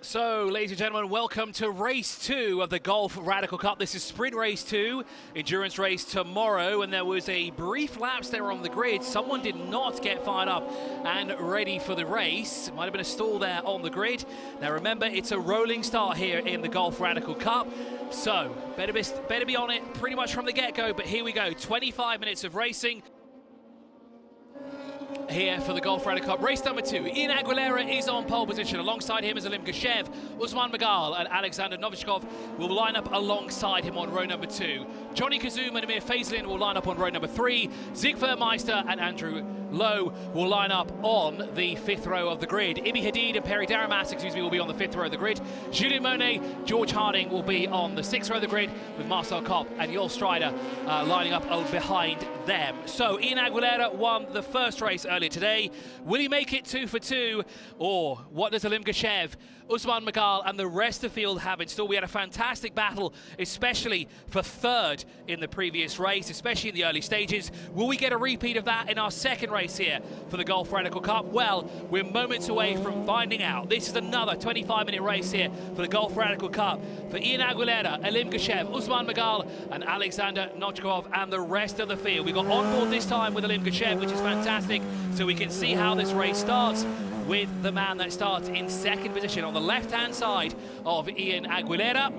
So, ladies and gentlemen, welcome to race 2 of the Golf Radical Cup. This is sprint race 2, endurance race tomorrow, and there was a brief lapse there on the grid. Someone did not get fired up and ready for the race. Might have been a stall there on the grid. Now remember, it's a rolling start here in the Golf Radical Cup, so better be on it pretty much from the get-go. But here we go, 25 minutes of racing here for the Golf Radical Cup. Race number 2, Ian Aguilera is on pole position. Alongside him is Alim Geshev, Usman Magal and Alexander Novichkov will line up alongside him on row number 2. Johnny Kazum and Amir Faisalin will line up on row number 3. Siegfried Meister and Andrew Lowe will line up on the 5th row of the grid. Ibi Hadid and Perry Daramas, will be on the 5th row of the grid. Julien Monet, George Harding will be on the 6th row of the grid, with Marcel Kopp and Joel Strider lining up behind them. So Ian Aguilera won the first race earlier today. Will he make it 2 for 2? Or what does Alim Geshev, Usman Magal and the rest of the field have in store? We had a fantastic battle, especially for third in the previous race, especially in the early stages. Will we get a repeat of that in our second race here for the Golf Radical Cup? Well, we're moments away from finding out. This is another 25-minute race here for the Golf Radical Cup for Ian Aguilera, Alim Geshev, Usman Magal and Alexander Novichkov and the rest of the field. We got on board this time with Alim Geshev, which is fantastic, so we can see how this race starts with the man that starts in second position on the left-hand side of Ian Aguilera.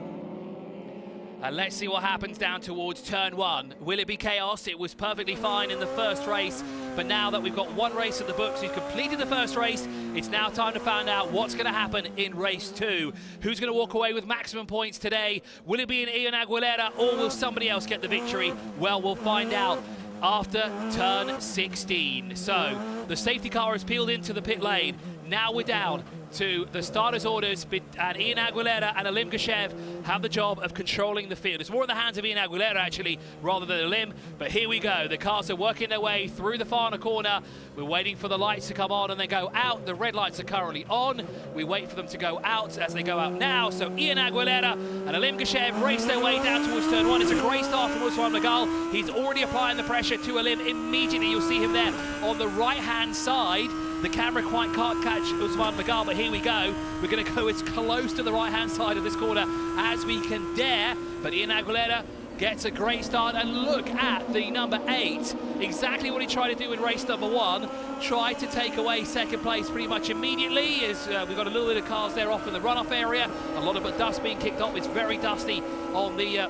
And let's see what happens down towards turn 1. Will it be chaos? It was perfectly fine in the first race, but now that we've got one race in the books, we've completed the first race, it's now time to find out what's going to happen in race 2. Who's going to walk away with maximum points today? Will it be an Ian Aguilera, or will somebody else get the victory? Well, we'll find out after turn 16. So the safety car has peeled into the pit lane. Now we're down to the starters' orders, and Ian Aguilera and Alim Geshev have the job of controlling the field. It's more in the hands of Ian Aguilera, actually, rather than Alim, but here we go. The cars are working their way through the final corner. We're waiting for the lights to come on and then go out. The red lights are currently on. We wait for them to go out as they go out now. So Ian Aguilera and Alim Geshev race their way down towards turn 1. It's a great start from Usman Magal. He's already applying the pressure to Alim immediately. You'll see him there on the right-hand side. The camera quite can't catch Usman Magal, but here we go. We're going to go as close to the right-hand side of this corner as we can dare. But Ian Aguilera gets a great start, and look at the number 8. Exactly what he tried to do in race number 1. Tried to take away second place pretty much immediately, as we've got a little bit of cars there off in the runoff area. A lot of dust being kicked off. It's very dusty on the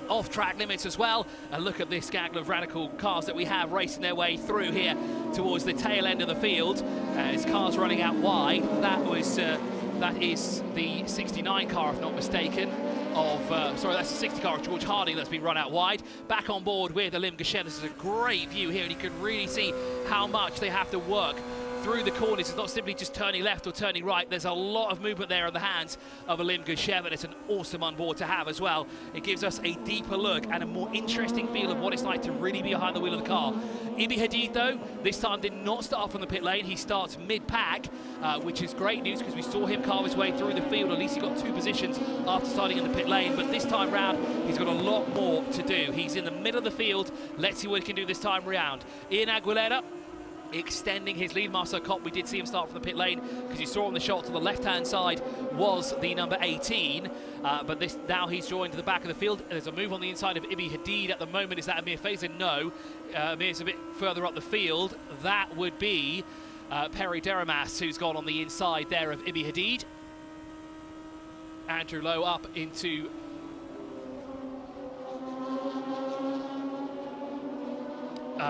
off-track limits as well. And look at this gaggle of radical cars that we have racing their way through here towards the tail end of the field. As cars running out wide, that is the 69 car, if not mistaken, sorry, that's the 60 car of George Harding that's been run out wide. Back on board with Alim Geshev. This is a great view here, and you can really see how much they have to work through the corners. It's not simply just turning left or turning right. There's a lot of movement there in the hands of Alim Geshev, and it's an awesome onboard to have as well. It gives us a deeper look and a more interesting feel of what it's like to really be behind the wheel of the car. Ibi Hadid, though, this time did not start from the pit lane. He starts mid-pack, which is great news because we saw him carve his way through the field. At least he got 2 positions after starting in the pit lane, but this time round, he's got a lot more to do. He's in the middle of the field. Let's see what he can do this time round. Ian Aguilera extending his lead. Marcel Kopp, we did see him start from the pit lane because you saw on the shot to the left-hand side was the number 18, but now he's joined to the back of the field. There's a move on the inside of Ibi Hadid at the moment. Is that Amir Faisalin? No. Amir's a bit further up the field. That would be Perry Daramas, who's gone on the inside there of Ibi Hadid. Andrew Lowe up into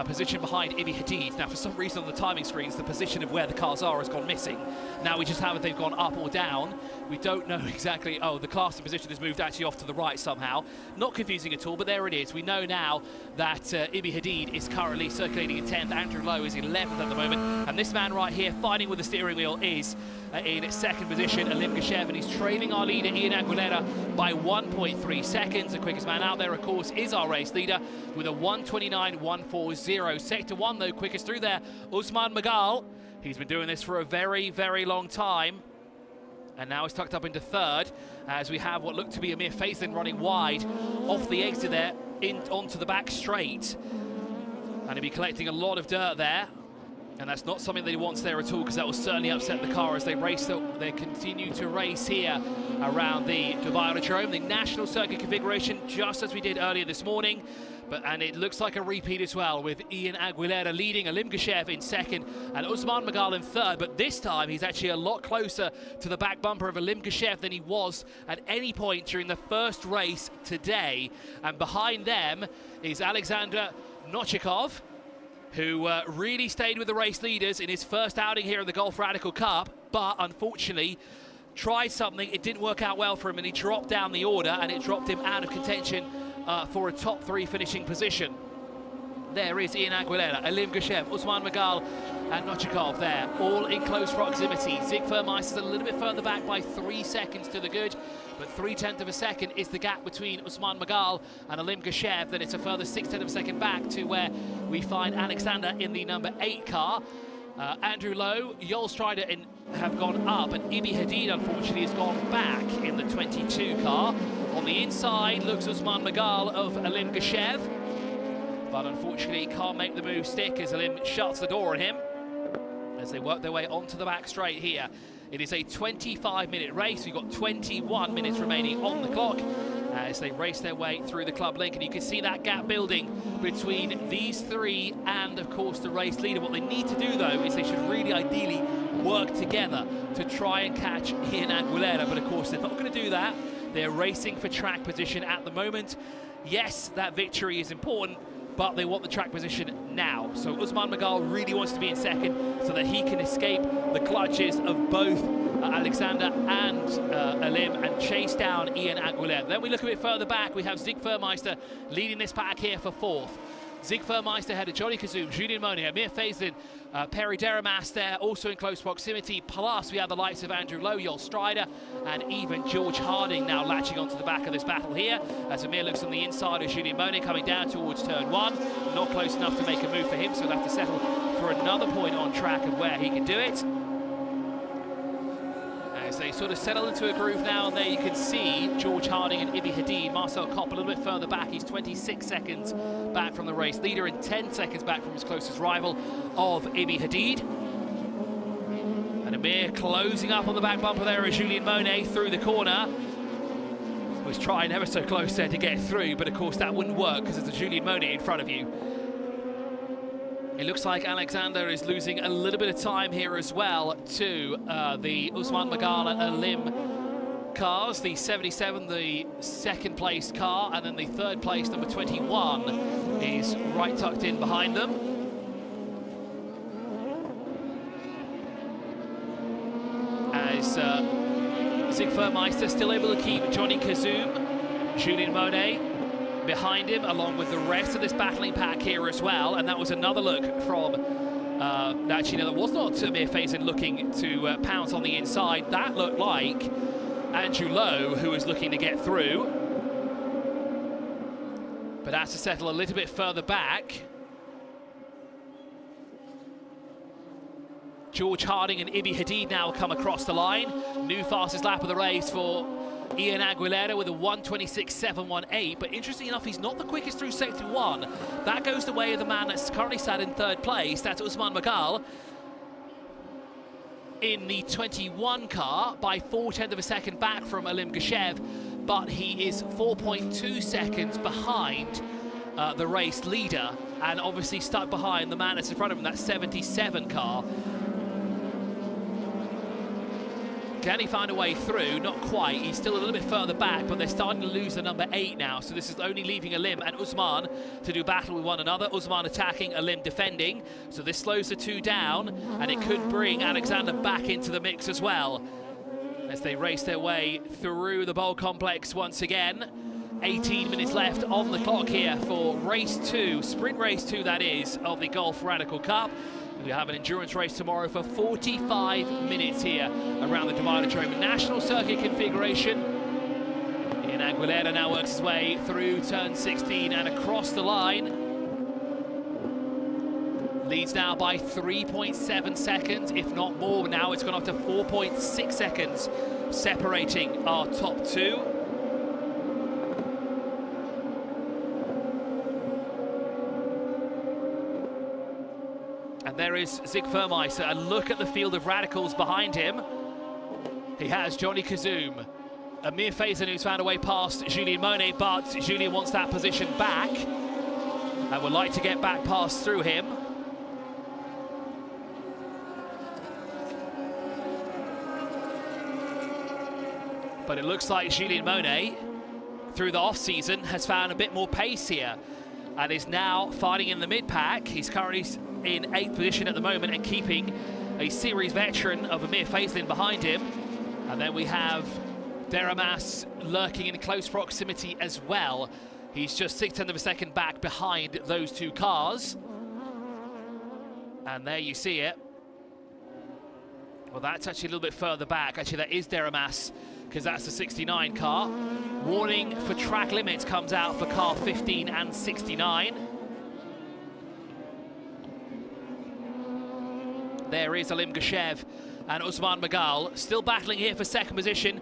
position behind Ibi Hadid. Now, for some reason on the timing screens, the position of where the cars are has gone missing. Now we just have if they've gone up or down. We don't know exactly. Oh, the class position has moved actually off to the right somehow. Not confusing at all, but there it is. We know now that Ibi Hadid is currently circulating in 10th. Andrew Lowe is 11th at the moment. And this man right here fighting with the steering wheel is in second position, Alim Geshev, and he's trailing our leader, Ian Aguilera, by 1.3 seconds. The quickest man out there, of course, is our race leader with a 1:29.140. Sector 1, though, quickest through there, Usman Magal. He's been doing this for a very, very long time. And now he's tucked up into third, as we have what looked to be Amir Faisalin running wide off the exit there, onto the back straight. And he'll be collecting a lot of dirt there. And that's not something that he wants there at all, because that will certainly upset the car as they race. They continue to race here around the Dubai Autodrome, the national circuit configuration, just as we did earlier this morning. And it looks like a repeat as well, with Ian Aguilera leading, Alim Geshev in second, and Usman Magal in third. But this time, he's actually a lot closer to the back bumper of Alim Geshev than he was at any point during the first race today. And behind them is Alexander Novikov, who really stayed with the race leaders in his first outing here in the Gulf Radical Cup, but unfortunately tried something, it didn't work out well for him, and he dropped down the order, and it dropped him out of contention for a top 3 finishing position. There is Ian Aguilera, Alim Geshev, Usman Magal and Novikov there, all in close proximity. Zig Vermeister's a little bit further back by 3 seconds to the good, but 0.3 of a second is the gap between Usman Magal and Alim Geshev. Then it's a further 0.6 of a second back to where we find Alexander in the number 8 car. Andrew Lowe, Yol Strider have gone up, and Ibi Hadid unfortunately has gone back in the 22 car. On the inside looks Usman Magal of Alim Geshev, but unfortunately can't make the move stick as Alim shuts the door on him as they work their way onto the back straight here. It is a 25-minute race. We've got 21 minutes remaining on the clock as they race their way through the club link, and you can see that gap building between these three and of course the race leader. What they need to do though is they should really ideally work together to try and catch Ian Aguilera, but of course they're not going to do that. They're racing for track position at the moment. Yes, that victory is important, but they want the track position now. So Usman Magal really wants to be in second so that he can escape the clutches of both Alexander and Alim and chase down Ian Aguilera. Then we look a bit further back, we have Zig Vermeister leading this pack here for 4th. Zig Vermeister ahead of Johnny Kazoum, Julien Monet, Amir Faislin, Perry Deramas there, also in close proximity. Plus, we have the likes of Andrew Lowe, Yol Strider, and even George Harding now latching onto the back of this battle here. As Amir looks on the inside of Julien Monet coming down towards turn 1. Not close enough to make a move for him, so he'll have to settle for another point on track of where he can do it. As they sort of settle into a groove now, and there you can see George Harding and Ibi Hadid. Marcel Kopp a little bit further back. He's 26 seconds back from the race leader and 10 seconds back from his closest rival of Ibi Hadid. And Amir closing up on the back bumper there as Julien Monet through the corner. Was trying ever so close there to get through, but of course that wouldn't work because there's a Julien Monet in front of you. It looks like Alexander is losing a little bit of time here as well to the Usman Magal and Alim cars. The 77, the second place car, and then the third place, number 21, is right tucked in behind them. As Zig Vermeister still able to keep Johnny Kazoum, Julien Monet behind him, along with the rest of this battling pack here as well. And that was another look from, actually, no, that was not Amir Faislin looking to pounce on the inside. That looked like Andrew Lowe, who was looking to get through. But has to settle a little bit further back. George Harding and Ibi Hadid now come across the line. New fastest lap of the race for Ian Aguilera with a 1:26.718, but interesting enough, he's not the quickest through sector 1. That goes the way of the man that's currently sat in 3rd place. That's Usman Magal in the 21 car by 0.4 of a second back from Alim Geshev, but he is 4.2 seconds behind the race leader, and obviously stuck behind the man that's in front of him, that 77 car. Can he find a way through? Not quite. He's still a little bit further back, but they're starting to lose the number 8 now. So this is only leaving Alim and Usman to do battle with one another. Usman attacking, Alim defending. So this slows the two down, and it could bring Alexander back into the mix as well, as they race their way through the bowl complex once again. 18 minutes left on the clock here for race 2, sprint race 2 that is, of the Gulf Radical Cup. We have an endurance race tomorrow for 45 minutes here around the Dubai Autodrome national circuit configuration. Ian Aguilera now works his way through turn 16 and across the line. Leads now by 3.7 seconds, if not more. Now it's gone up to 4.6 seconds, separating our top 2. And there is Zig Vermeister, and look at the field of radicals behind him. He has Johnny Kazoum, Amir Faison, who's found a way past Julien Monet, but Julien wants that position back and would like to get back past through him. But it looks like Julien Monet, through the off-season, has found a bit more pace here and is now fighting in the mid-pack. He's currently in 8th position at the moment and keeping a series veteran of Amir Faison behind him. And then we have Deramas lurking in close proximity as well. He's just 0.6 of a second back behind those two cars. And there you see it. Well, that's actually a little bit further back. Actually, that is Deramas, because that's the 69 car. Warning for track limits comes out for car 15 and 69. There is Alim Geshev and Usman Magal still battling here for second position.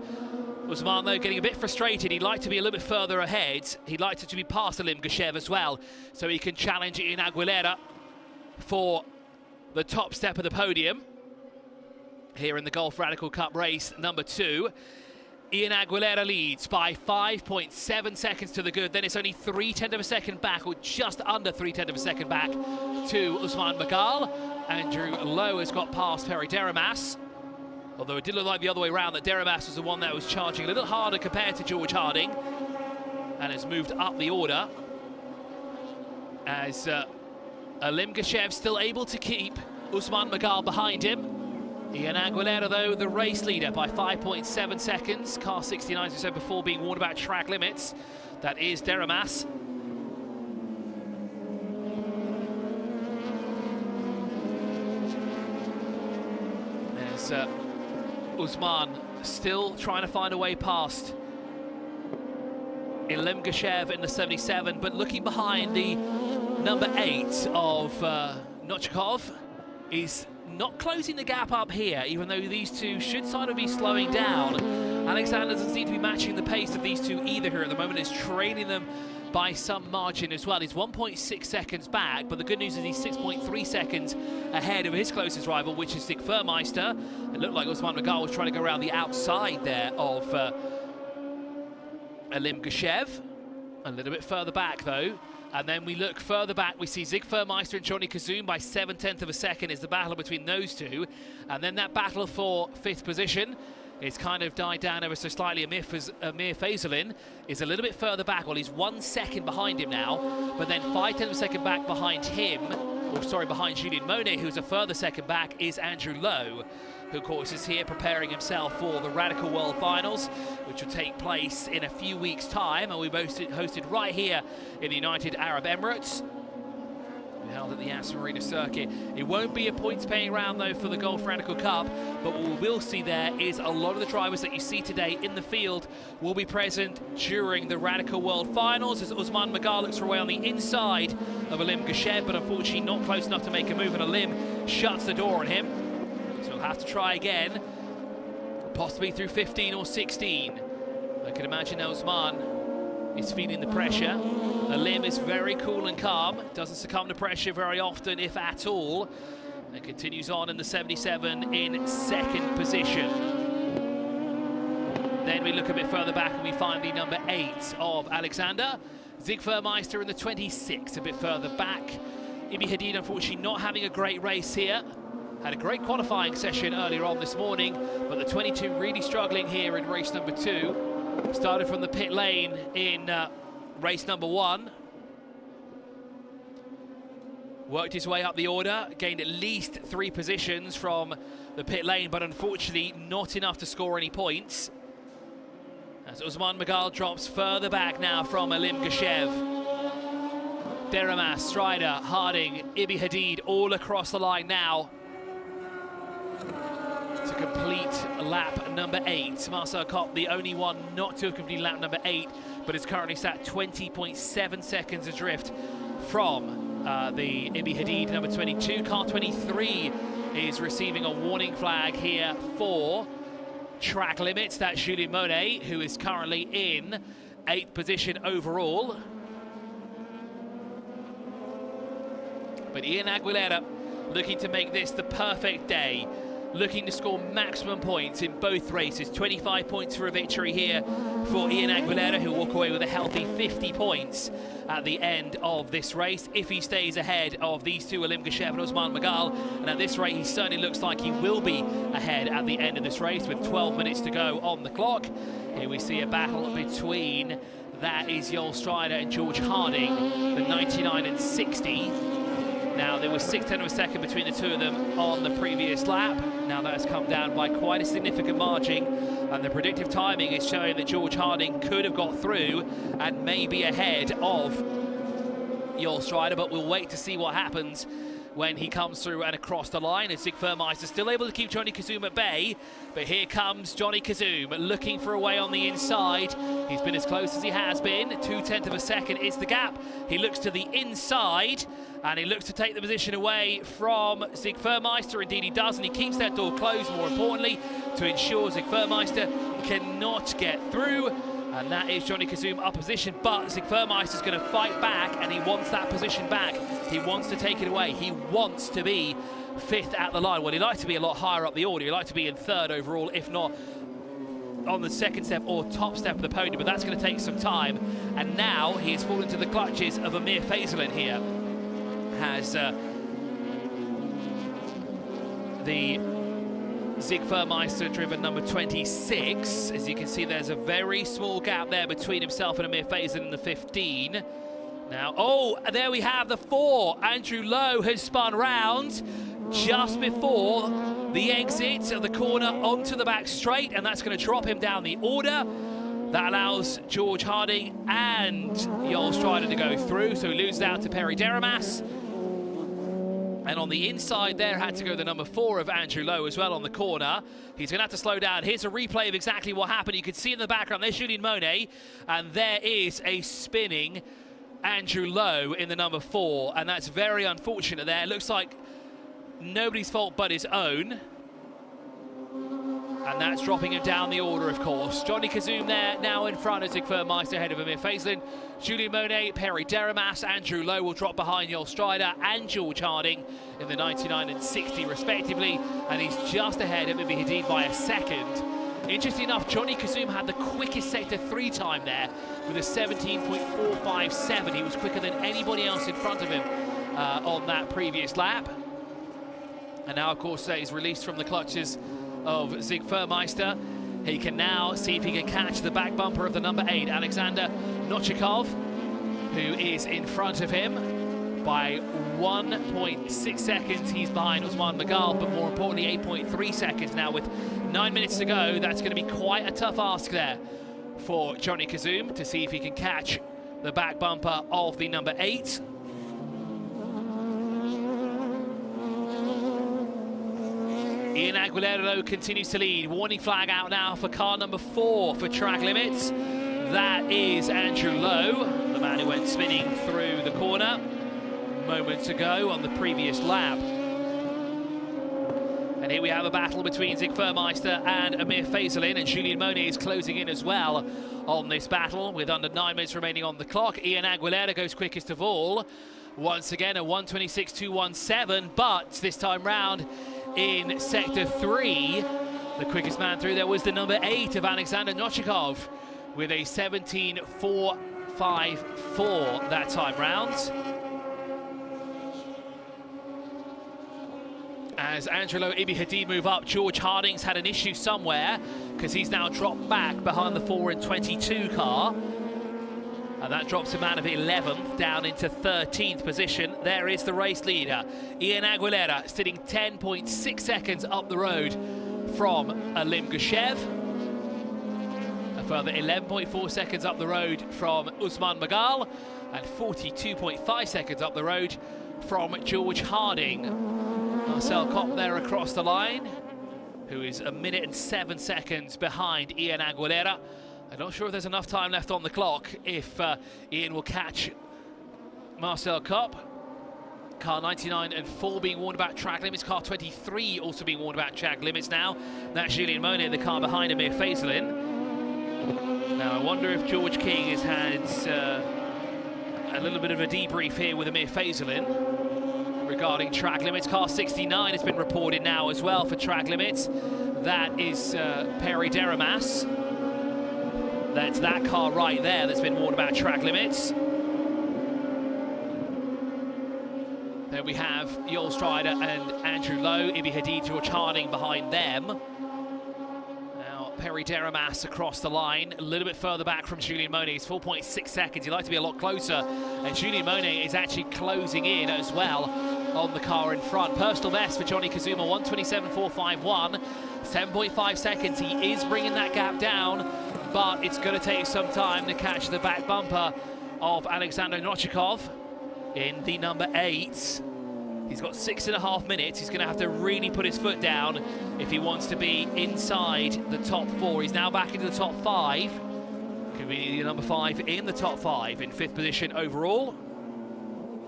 Usman, though, getting a bit frustrated. He'd like to be a little bit further ahead. He'd like to be past Alim Geshev as well, so he can challenge Ian Aguilera for the top step of the podium here in the Golf Radical Cup race number 2. Ian Aguilera leads by 5.7 seconds to the good. Then it's only 0.3 of a second back, or just under 0.3 of a second back to Usman Magal. Andrew Lowe has got past Perry Deramas, although it did look like the other way around, that Deramas was the one that was charging a little harder compared to George Harding, and has moved up the order as Alim Geshev still able to keep Usman Magal behind him. Ian Aguilera, though, the race leader by 5.7 seconds. Car 69, as we said before, being warned about track limits. That is Deramas. There's Usman still trying to find a way past Alim Geshev in the 77, but looking behind the number 8 of Nochkov is not closing the gap up here, even though these two should sort of be slowing down. Alexander doesn't seem to be matching the pace of these two either here at the moment. Is trailing them by some margin as well. He's 1.6 seconds back, but the good news is he's 6.3 seconds ahead of his closest rival, which is Zig Vermeister. It looked like Usman Magal was trying to go around the outside there of Alim Geshev. A little bit further back, though. And then we look further back, we see Zig Vermeister and Johnny Kazoum by 0.7 of a second is the battle between those two. And then that battle for 5th position is kind of died down ever so slightly. Amir Faison is a little bit further back. Well, he's 1 second behind him now, but then 0.5 of a second back behind him, or sorry, behind Julien Monet, who's a further second back, is Andrew Lowe, who of course is here preparing himself for the Radical World Finals, which will take place in a few weeks' time, and we've hosted right here in the United Arab Emirates. We held at the Yas Marina circuit. It won't be a points-paying round, though, for the Golf Radical Cup, but what we will see there is a lot of the drivers that you see today in the field will be present during the Radical World Finals, as Usman Magal looks for a way on the inside of Alim Geshev, but unfortunately not close enough to make a move, and Alim shuts the door on him. So he'll have to try again, possibly through 15 or 16. I can imagine Usman is feeling the pressure. Alim is very cool and calm, doesn't succumb to pressure very often, if at all, and continues on in the 77 in 2nd position. Then we look a bit further back and we find the number 8 of Alexander. Zig Vermeister in the 26, a bit further back. Ibi Hadid, unfortunately, not having a great race here. Had a great qualifying session earlier on this morning, but the 22 really struggling here in race number 2. Started from the pit lane in race number 1. Worked his way up the order, gained at least 3 positions from the pit lane, but unfortunately not enough to score any points. As Usman Magal drops further back now from Alim Geshev. Deramas, Strider, Harding, Ibi Hadid all across the line now to complete lap number 8. Marcel Kopp, the only one not to have completed lap number 8, but is currently sat 20.7 seconds adrift from the Ibi Hadid number 22. Car 23 is receiving a warning flag here for track limits. That's Julien Monet, who is currently in 8th position overall. But Ian Aguilera looking to make this the perfect day, looking to score maximum points in both races. 25 points for a victory here for Ian Aguilera, who'll walk away with a healthy 50 points at the end of this race, if he stays ahead of these two, Alim Geshev and Usman Magal. And at this rate, he certainly looks like he will be ahead at the end of this race with 12 minutes to go on the clock. Here we see a battle between, that is Joel Strider and George Harding, the 99 and 60. Now, there was 6/10 of a second between the two of them on the previous lap. Now that has come down by quite a significant margin, and the predictive timing is showing that George Harding could have got through and may be ahead of Joel Strider, but we'll wait to see what happens when he comes through and across the line. And Zig Vermeister still able to keep Johnny Kazum at bay, but here comes Johnny Kazum looking for a way on the inside. He's been as close as he has been. 2/10 of a second is the gap. He looks to the inside, and he looks to take the position away from Zig Vermeister. Indeed he does, and he keeps that door closed, more importantly, to ensure Zig Vermeister cannot get through. And that is Johnny Kazum up position, but Zig Vermeister's going to fight back, and he wants that position back. He wants to take it away. He wants to be 5th at the line. Well, he'd like to be a lot higher up the order. He'd like to be in 3rd overall, if not on the 2nd step or top step of the podium, but that's going to take some time. And now he has fallen into the clutches of Amir Faisalin here. Has the Zig Vermeister driven number 26. As you can see, there's a very small gap there between himself and Amir Faisalin in the 15. Now, oh, there we have the 4. Andrew Lowe has spun round just before the exit of the corner onto the back straight, and that's going to drop him down the order. That allows George Harding and Joel Strider to go through, so he loses out to Perry Deramas. And on the inside there had to go the number 4 of Andrew Lowe as well on the corner. He's going to have to slow down. Here's a replay of exactly what happened. You can see in the background, there's Julien Monet, and there is a spinning Andrew Lowe in the number 4, and that's very unfortunate there. It looks like nobody's fault but his own. And that's dropping him down the order, of course. Johnny Kazum there, now in front of Zig Vermeister, ahead of Amir Faisalin. Julien Monet, Perry Deramas, Andrew Lowe will drop behind Joel Strider and George Harding in the 99 and 60 respectively. And he's just ahead of Ibi Hadid by a second. Interesting enough, Johnny Kazum had the quickest Sector 3 time there with a 17.457. He was quicker than anybody else in front of him on that previous lap. And now, of course, he's released from the clutches of Zig Vermeister. He can now see if he can catch the back bumper of the number 8, Alexander Nochikov, who is in front of him by 1.6 seconds. He's behind Usman Magal, but more importantly, 8.3 seconds now with 9 minutes to go. That's going to be quite a tough ask there for Johnny Kazum to see if he can catch the back bumper of the number 8. Ian Aguilera, though, continues to lead. Warning flag out now for car number 4 for track limits. That is Andrew Lowe, the man who went spinning through the corner moments ago on the previous lap. And here we have a battle between Zig Vermeister and Amir Faisalin, and Julien Monet is closing in as well on this battle with under 9 minutes remaining on the clock. Ian Aguilera goes quickest of all. Once again, a 1:26.217, but this time round in Sector 3, the quickest man through there was the number 8 of Alexander Nochikov with a 17.454 that time round. As Angelo Ibi Hadid move up, George Harding's had an issue somewhere because he's now dropped back behind the 4 and 22 car. And that drops him out of 11th down into 13th position. There is the race leader, Ian Aguilera, sitting 10.6 seconds up the road from Alim Geshev. A further 11.4 seconds up the road from Usman Magal, and 42.5 seconds up the road from George Harding. Marcel Kopp there across the line, who is 1 minute and 7 seconds behind Ian Aguilera. I'm not sure if there's enough time left on the clock if Ian will catch Marcel Kopp. Car 99 and 4 being warned about track limits. Car 23 also being warned about track limits now. That's Julien Monet, the car behind Amir Faisalin. Now I wonder if George King has had a little bit of a debrief here with Amir Faisalin regarding track limits. Car 69 has been reported now as well for track limits. That is Perry Deramas. That's that car right there that's been warned about track limits. Then we have Yul Strider and Andrew Lowe, Ibi Hadid, George Harding behind them. Now Perry Deramas across the line, a little bit further back from Julien Monet. It's 4.6 seconds. He'd like to be a lot closer, and Julien Monet is actually closing in as well on the car in front. Personal best for Johnny Kazuma, 1:27.451, 7.5 seconds. He is bringing that gap down, but it's going to take some time to catch the back bumper of Alexander Novikov in the number 8. He's got 6.5 minutes. He's going to have to really put his foot down if he wants to be inside the top 4. He's now back into the top 5. Could be the number 5 in the top 5, in 5th position overall.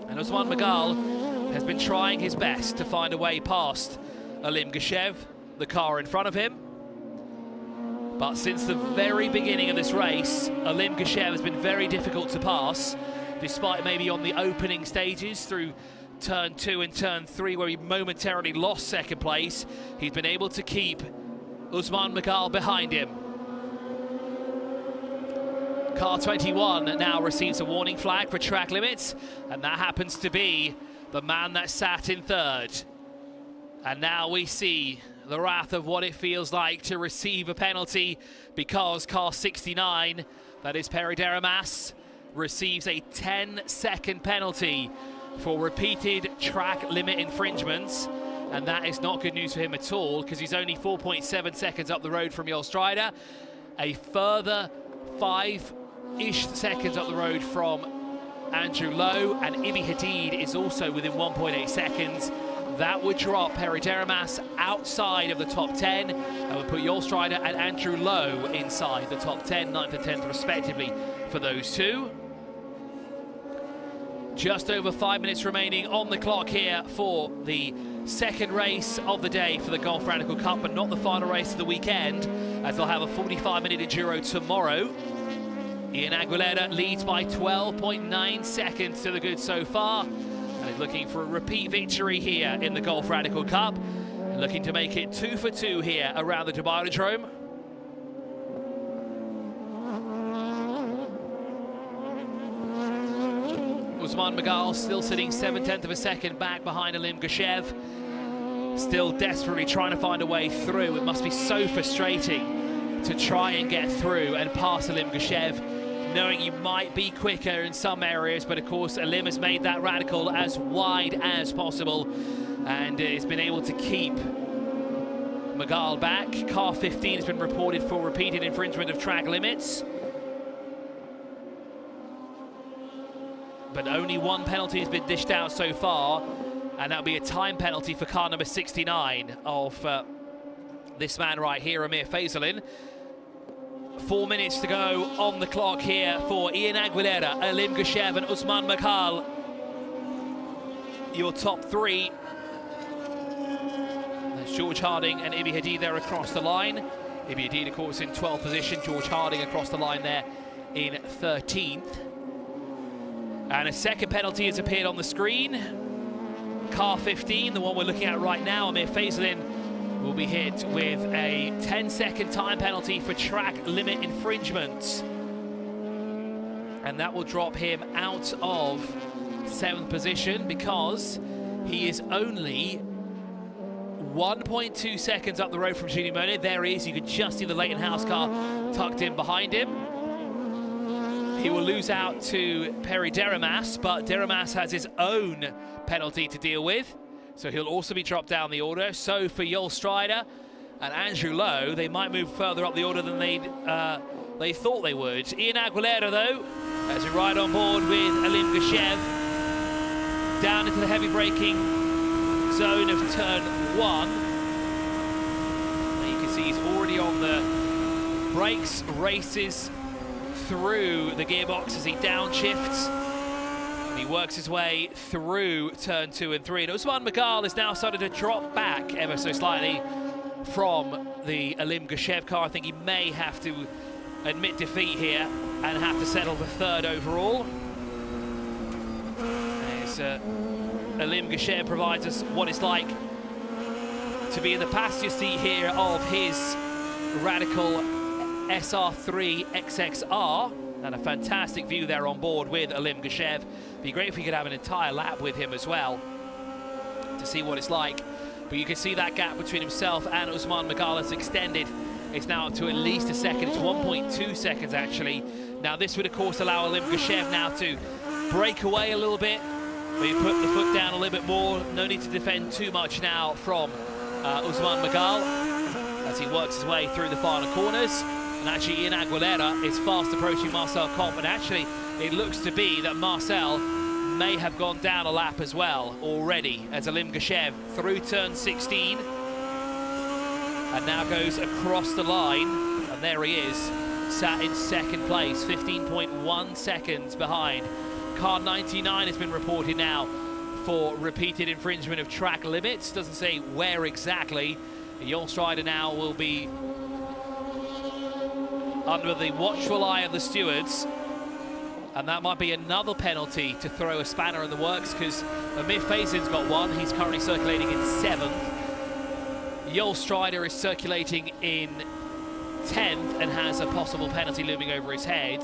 And Usman Magal has been trying his best to find a way past Alim Geshev, the car in front of him. But since the very beginning of this race, Alim Geshev has been very difficult to pass, despite maybe on the opening stages through turn 2 and turn 3, where he momentarily lost second place. He's been able to keep Usman Magal behind him. Car 21 now receives a warning flag for track limits, and that happens to be the man that sat in 3rd. And now we see the wrath of what it feels like to receive a penalty, because car 69, that is Perry Deramas, receives a 10-second penalty for repeated track limit infringements, and that is not good news for him at all, because he's only 4.7 seconds up the road from Yul Strider, a further 5-ish seconds up the road from Andrew Lowe, and Ibi Hadid is also within 1.8 seconds. That would drop Perry Deramas outside of the top 10 and would put Yul Strider and Andrew Lowe inside the top 10, 9th and 10th respectively for those two. Just over 5 minutes remaining on the clock here for the second race of the day for the Golf Radical Cup, but not the final race of the weekend, as they'll have a 45-minute enduro tomorrow. Ian Aguilera leads by 12.9 seconds to the good so far, and is looking for a repeat victory here in the Golf Radical Cup, and looking to make it 2 for 2 here around the Dubai Autodrome. Usman Magal still sitting 7/10 of a second back behind Alim Geshev, still desperately trying to find a way through. It must be so frustrating to try and get through and pass Alim Geshev, knowing you might be quicker in some areas, but of course Alim has made that radical as wide as possible and has been able to keep Magal back. Car 15 has been reported for repeated infringement of track limits, but only one penalty has been dished out so far, and that'll be a time penalty for car number 69 of this man right here, Amir Faisalin. 4 minutes to go on the clock here for Ian Aguilera, Alim Geshev and Usman Magal. Your top 3. There's George Harding and Ibi Hadid there across the line. Ibi Hadid, of course, in 12th position. George Harding across the line there in 13th. And a second penalty has appeared on the screen. Car 15, the one we're looking at right now, Amir Faisalin, will be hit with a 10-second time penalty for track limit infringements. And that will drop him out of 7th position, because he is only 1.2 seconds up the road from Julien Monet. There he is. You can just see the Leighton House car tucked in behind him. He will lose out to Perry Deramas, but Deramas has his own penalty to deal with, so he'll also be dropped down the order. So for Yul Strider and Andrew Lowe, they might move further up the order than they thought they would. Ian Aguilera, though, as we ride on board with Alim Geshev down into the heavy braking zone of turn 1. And you can see he's already on the brakes, races through the gearbox as he downshifts. He works his way through turn 2 and 3. And Usman Magal is now started to drop back ever so slightly from the Alim Geshev car. I think he may have to admit defeat here and have to settle for 3rd overall. There's Alim Geshev provides us what it's like to be in the passenger seat here of his Radical SR3 XXR, and a fantastic view there on board with Alim Geshev. Be great if we could have an entire lap with him as well to see what it's like. But you can see that gap between himself and Usman Magal has extended. It's now up to at least a second. It's 1.2 seconds actually. Now this would of course allow Alim Geshev now to break away a little bit, maybe put the foot down a little bit more. No need to defend too much now from Usman Magal as he works his way through the final corners. And actually Ian Aguilera is fast approaching Marcel Kopp, and actually it looks to be that Marcel may have gone down a lap as well already, as Alim Geshev through turn 16 and now goes across the line, and there he is, sat in second place, 15.1 seconds behind. Car 99 has been reported now for repeated infringement of track limits. Doesn't say where exactly. Jol Strider now will be under the watchful eye of the stewards, and that might be another penalty to throw a spanner in the works, because Amir Faizin's got one. He's currently circulating in 7th. Jol Strider is circulating in 10th and has a possible penalty looming over his head.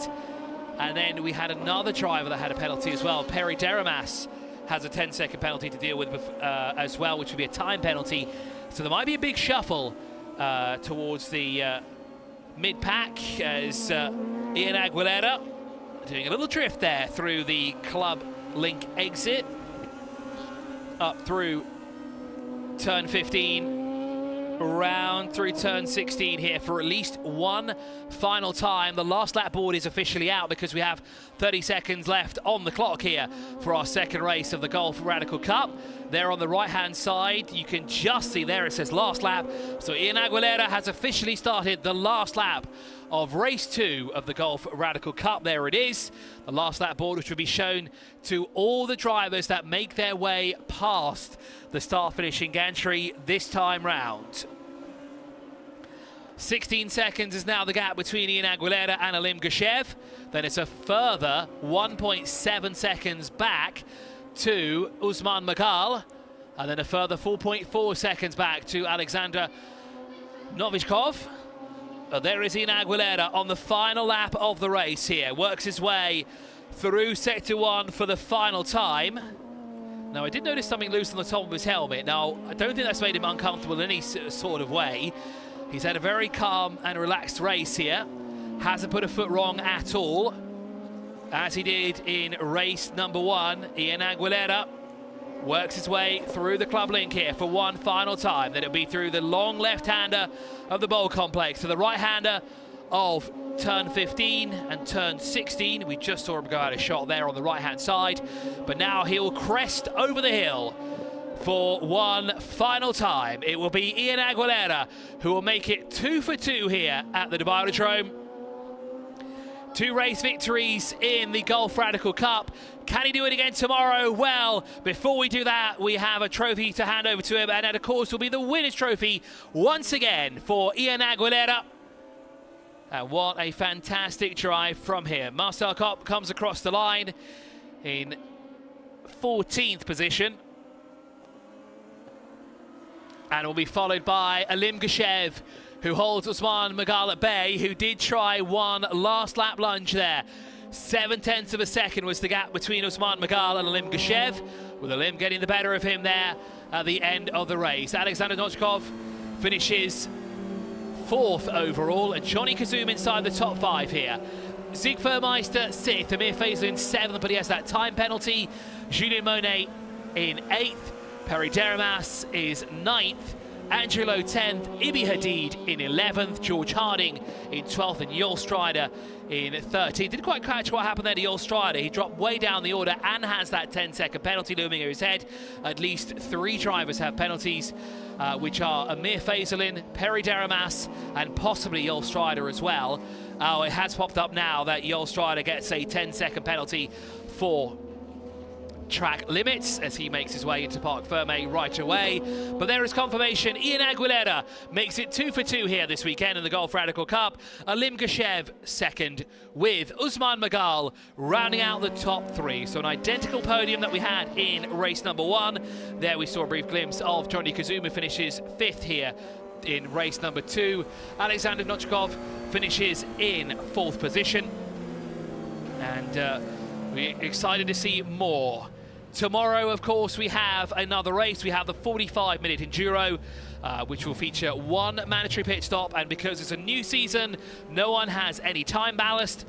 And then we had another driver that had a penalty as well. Perry Deramas has a 10-second penalty to deal with as well, which would be a time penalty. So there might be a big shuffle towards the mid-pack as Ian Aguilera doing a little drift there through the Club Link exit, up through turn 15, around through turn 16 here for at least one final time. The last lap board is officially out because we have 30 seconds left on the clock here for our second race of the Golf Radical Cup. There on the right-hand side, you can just see there it says last lap. So Ian Aguilera has officially started the last lap of race 2 of the Golf Radical Cup. There it is, the last lap board, which will be shown to all the drivers that make their way past the start-finishing gantry this time round. 16 seconds is now the gap between Ian Aguilera and Alim Geshev. Then it's a further 1.7 seconds back to Usman Magal, and then a further 4.4 seconds back to Alexander Novichkov. There is Ian Aguilera on the final lap of the race here. Works his way through Sector 1 for the final time. Now, I did notice something loose on the top of his helmet. Now, I don't think that's made him uncomfortable in any sort of way. He's had a very calm and relaxed race here. Hasn't put a foot wrong at all, as he did in race number 1. Ian Aguilera works his way through the Club Link here for one final time. Then it'll be through the long left-hander of the bowl complex to the right-hander of turn 15 and turn 16. We just saw him go out of shot there on the right-hand side, but now he'll crest over the hill for one final time. It will be Ian Aguilera who will make it 2 for 2 here at the Dubai Autodrome. 2 race victories in the Golf Radical Cup. Can he do it again tomorrow? Well, before we do that, we have a trophy to hand over to him, and that, of course, will be the winner's trophy once again for Ian Aguilera. And what a fantastic drive from him. Marcel Kopp comes across the line in 14th position, and will be followed by Alim Geshev, who holds Usman Magal at bay, who did try one last lap lunge there. 0.7 of a second was the gap between Usman Magal and Alim Geshev, with Alim getting the better of him there at the end of the race. Alexander Novichkov finishes 4th overall, and Johnny Kazum inside the top 5 here. Zig Vermeister 6th, Amir Faizin 7th, but he has that time penalty. Julien Monet in 8th, Perry Deramas is 9th, Angelo 10th, Ibi Hadid in 11th, George Harding in 12th, and Jol Strider in 13th. Didn't quite catch what happened there to Jol Strider. He dropped way down the order and has that 10-second penalty looming over his head. At least 3 drivers have penalties, which are Amir Faizin, Perry Deramas, and possibly Jol Strider as well. Oh, it has popped up now that Jol Strider gets a 10-second penalty for track limits as he makes his way into Parc Ferme right away. But there is confirmation. Ian Aguilera makes it 2 for 2 here this weekend in the Golf Radical Cup. Alim Geshev second, with Usman Magal rounding out the top 3. So an identical podium that we had in race number 1. There we saw a brief glimpse of Johnny Kazuma, finishes 5th here in race number 2. Alexander Novikov finishes in 4th position. And we're excited to see more. Tomorrow, of course, we have another race. We have the 45-minute Enduro, which will feature 1 mandatory pit stop. And because it's a new season, no one has any time ballast.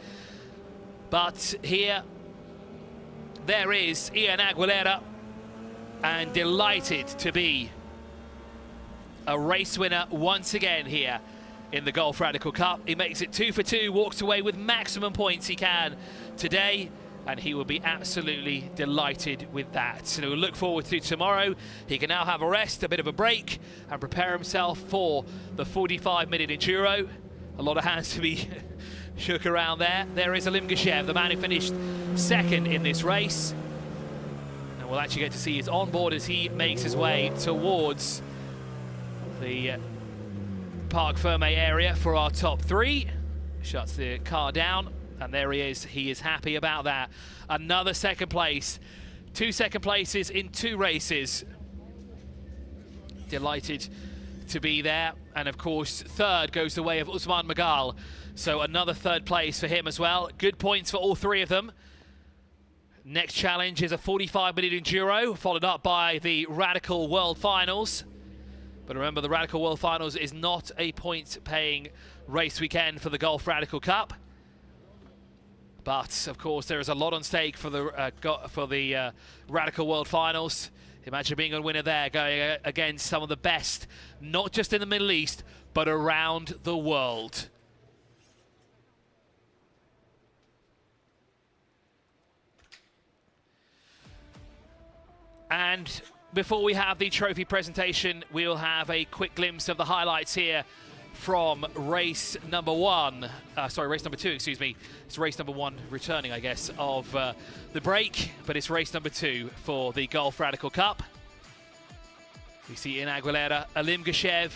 But here, there is Ian Aguilera, and delighted to be a race winner once again here in the Golf Radical Cup. He makes it 2 for 2, walks away with maximum points he can today, and he will be absolutely delighted with that. So we'll look forward to tomorrow. He can now have a rest, a bit of a break, and prepare himself for the 45-minute Enduro. A lot of hands to be shook around there. There is Alim Geshev, the man who finished 2nd in this race. And we'll actually get to see his onboard as he makes his way towards the Parc Ferme area for our top 3. Shuts the car down, and there he is. He is happy about that. Another 2nd place. 2 second places in 2 races. Delighted to be there. And of course, 3rd goes the way of Usman Magal. So another 3rd place for him as well. Good points for all 3 of them. Next challenge is a 45-minute Enduro, followed up by the Radical World Finals. But remember, the Radical World Finals is not a point-paying race weekend for the Golf Radical Cup. But of course, there is a lot on stake for the Radical World Finals. Imagine being a winner there, going against some of the best, not just in the Middle East, but around the world. And before we have the trophy presentation, we'll have a quick glimpse of the highlights here from race number 1. Race number 2, excuse me. It's race number 1 returning, I guess, of the break, but it's race number 2 for the Golf Radical Cup. We see Ian Aguilera, Alim Geshev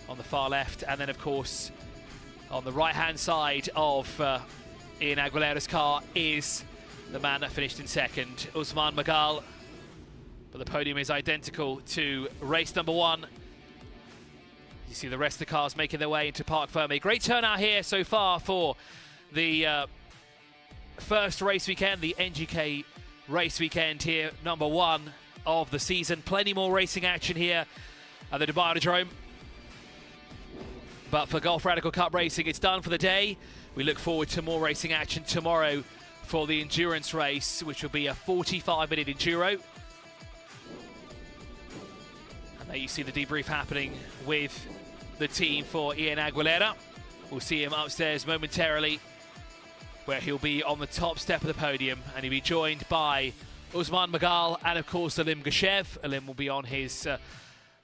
on the far left, and then, of course, on the right-hand side of Ian Aguilera's car is the man that finished in 2nd, Usman Magal. But the podium is identical to race number 1. You see the rest of the cars making their way into Parc Ferme. Great turnout here so far for the first race weekend, the NGK race weekend here, number 1 of the season. Plenty more racing action here at the Dubai Autodrome. But for Golf Radical Cup racing, it's done for the day. We look forward to more racing action tomorrow for the endurance race, which will be a 45-minute Enduro. There you see the debrief happening with the team for Ian Aguilera. We'll see him upstairs momentarily, where he'll be on the top step of the podium, and he'll be joined by Usman Magal and, of course, Alim Geshev. Alim will be on his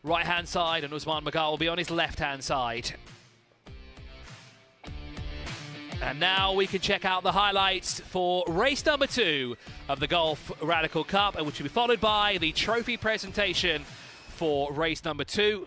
right-hand side, and Usman Magal will be on his left-hand side. And now we can check out the highlights for race number 2 of the Golf Radical Cup, which will be followed by the trophy presentation for race number 2.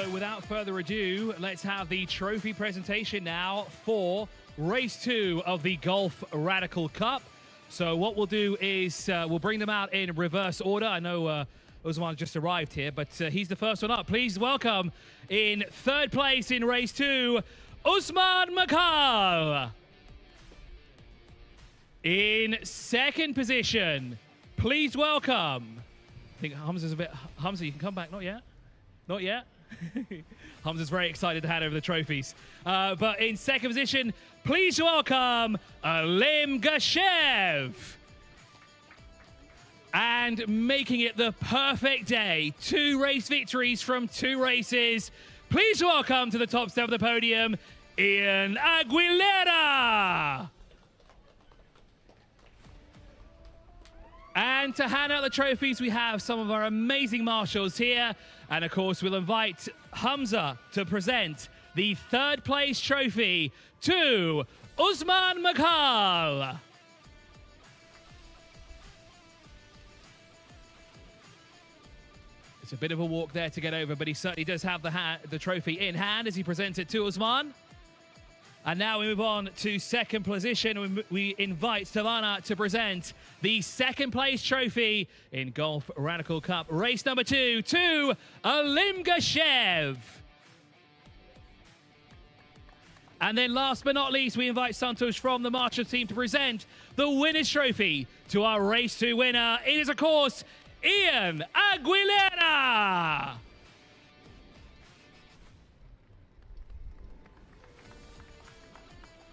So without further ado, let's have the trophy presentation now for race 2 of the Golf Radical Cup. So what we'll do is we'll bring them out in reverse order. I know Usman just arrived here, but he's the first one up. Please welcome in third place in race 2, Usman Magal. In second position, please welcome. I think Hamza's a bit. Hamza, you can come back. Not yet. Not yet. Hamza's very excited to hand over the trophies. But in second position, please welcome Alim Gashev. And making it the perfect day, 2 race victories from 2 races. Please welcome to the top step of the podium, Ian Aguilera. And to hand out the trophies, we have some of our amazing marshals here. And of course, we'll invite Hamza to present the third place trophy to Usman Magal. It's a bit of a walk there to get over, but he certainly does have the trophy in hand as he presents it to Usman. And now we move on to second position. We invite Savannah to present the second place trophy in Golf Radical Cup race number 2 to Alim Gashev. And then last but not least, we invite Santosh from the Marshall team to present the winner's trophy to our race 2 winner. It is, of course, Ian Aguilera.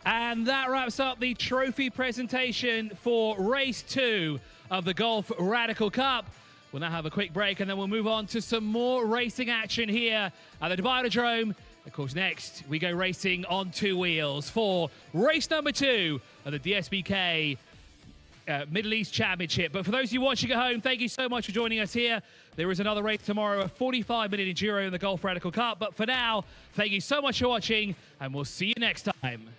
And that wraps up the trophy presentation for race 2 of the Golf Radical Cup. We'll now have a quick break and then we'll move on to some more racing action here at the Dubai Autodrome. Of course, next we go racing on 2 wheels for race number 2 of the DSBK Middle East Championship. But for those of you watching at home, thank you so much for joining us here. There is another race tomorrow, a 45-minute enduro in the Golf Radical Cup. But for now, thank you so much for watching and we'll see you next time.